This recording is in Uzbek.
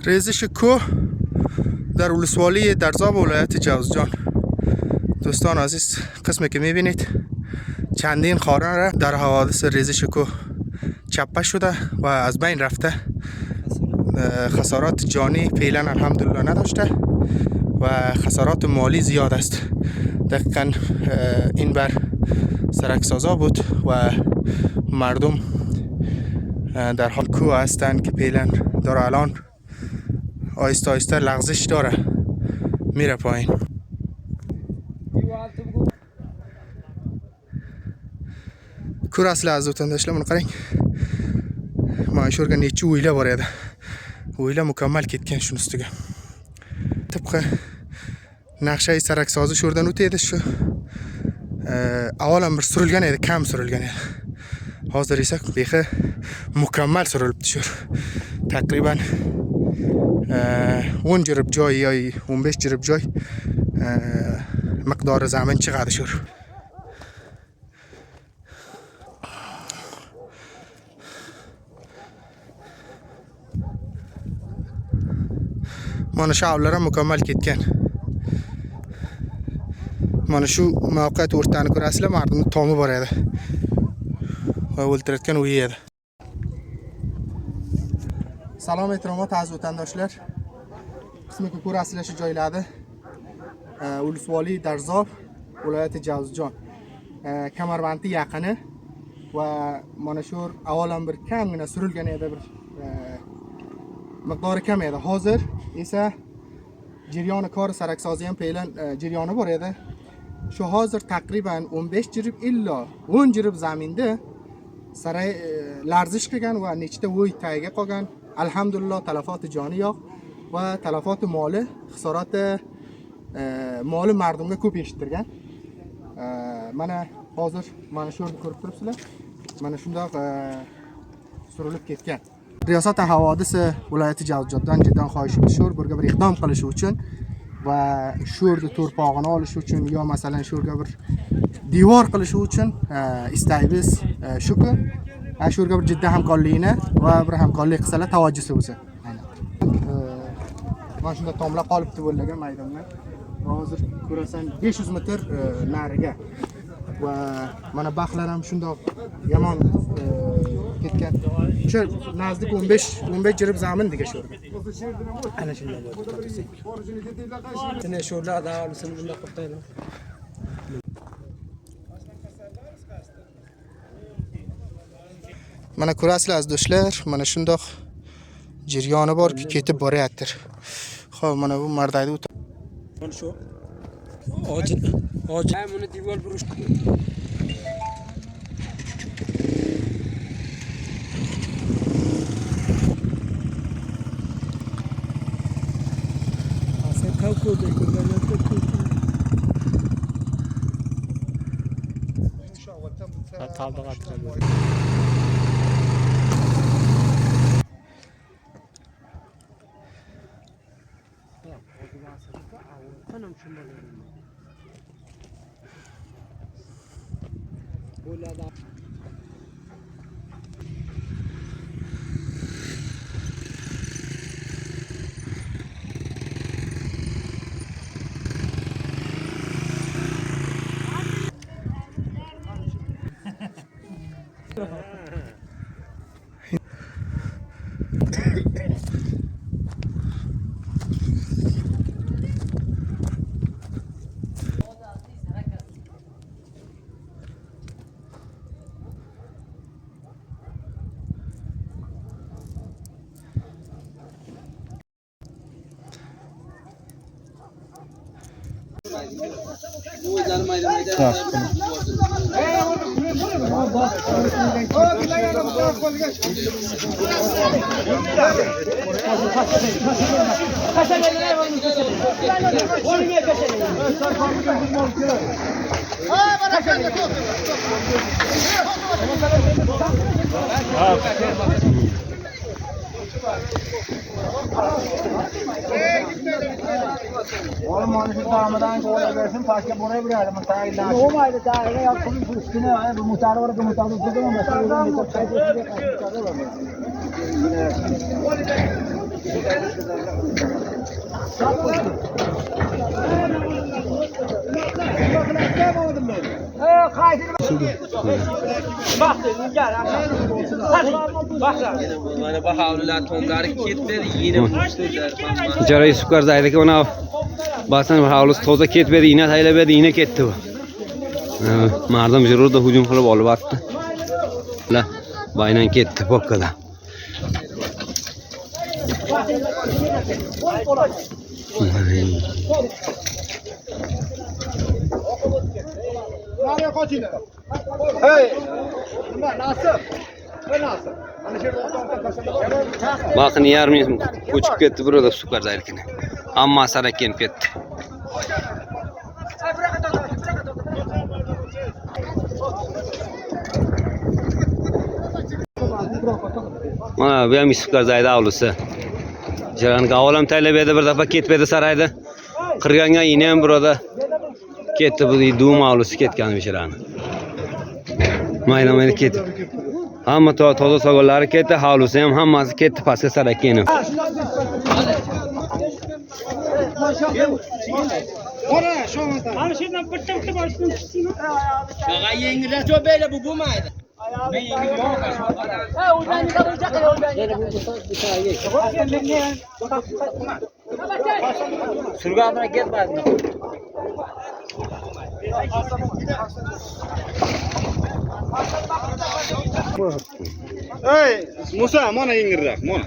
ریزش کوه در ولسوالی درزاب ولایت جوزجان. دوستان عزیز، قسمی که میبینید چندین خانه را در حوادث ریزش کوه چپه شده و از بین رفته. خسارات جانی فعلا الحمدلله نداشته و خسارات مالی زیاد است. دقیقا این بر سرکسازا بود و مردم در حال کوه هستند که فعلا داره الان آیسته آیسته لغزش داره میره پایین. کور اصل از اوتن داشتم منقرین ما شورگا نیچو ویله باریده ویله مکمل کتکن شنستگه طبق نقشه سرکسازی شوردن اوتیدش شو اولا بر سرولگن ایده کم سرولگن ایده حاضر ایسا بیخه مکمل سرول بتشور تقریبا اون جرب جای یا اون بیش جرب جای مقدار زمین چقدر شور. مانا شعبلره مکمل کتکن مانا شو موقعیت ورتن کر اصلا مردم تامو باریده و ولترت کن ویده. سلام احترامات از وطنداشلر. قسمی که کور اصلش جای لده ولسوالی درزاب ولایت جوزجان کمربندی یقنه و مانشور اولا بر کم گنه سرول گنه بر مقدار کم ایده حاضر ایسا جریان کار سرکسازی هم پیلن جریانه باریده شو حاضر تقریبا 15 جرب الا 1 جرب زمینده سرای لرزش کگن و نیچته وی تایگه قاگن. الحمدلله تلفات جانی یا و تلفات ماله خسارات مال مردم کو پیشترگن. من حاضر من شور کرد بسله من شوندا سرولب کتکن. ریاست حوادث ولایت جوزجان جدا خواهش شور برگه بر اقدام قلش وچن و شور دو تور پاغنالش وچن یا مثلا شور گبر دیوار قلش وچن استایبس شکر شور گبر جدا هم قالینه و بر هم قالی قسله توجه سوزه. من شوندا تاملا قالب تولگه میدانم حاضر کورسان 500 متر نرگه و من بخلرم شوندا یمان کتکن شر نزدیک 15 جرب زمین دیگه شور انا شوندا تنه شورلا دا لسن بندا قطایلا من کوراسل از دوشلر من شوندا جریان بار که کیت باره اتر خب من اون مردایده بود شو آج من دیوال بروش اسه کاکو ده Oğlum manışın damadan kola versin, başka buraya buraya adamın sahilden açın. Doğum ayda sahilde yaptığımız bu üstüne var, bu muhtarı var, bu muhtarı tutuyor ama mesela bir de çay tutuyor, muhtarı var. Mana bu havlular tonlari ketdi, yine Ijara Yusufkar zaydaki ona basan havlusi toza ketmedi, yine taylab yine ketdi bu. Mardam jururda hujum qilib olib atdi. La baynan ketdi pokkada. Nereye kaçıyla? Hey! Nasıl? Nasıl? Bakın yarım ko'chib ketdi burada Yusufkar zaydakini. Amma sarak kelib ketdi. Mana bu ham Yusufkar zayda avlusi. Jaran gavolam taylab edi bir dafa ketmedi sarayda. Qirganga yine ham burada ketdi bu dum avlusi ketgan beshirani. Mayna ketdi. Hamma toza sogollari ketdi, havlusi ham hammasi ketdi pastga sarakka yana. Ana şeyden bitta bitta başını tutayım. Yaga yengillar çok böyle bu bulmaydı. Ben yengil yok. Surganına gitmedin. Hey, Musa, mana yengilroq, mana.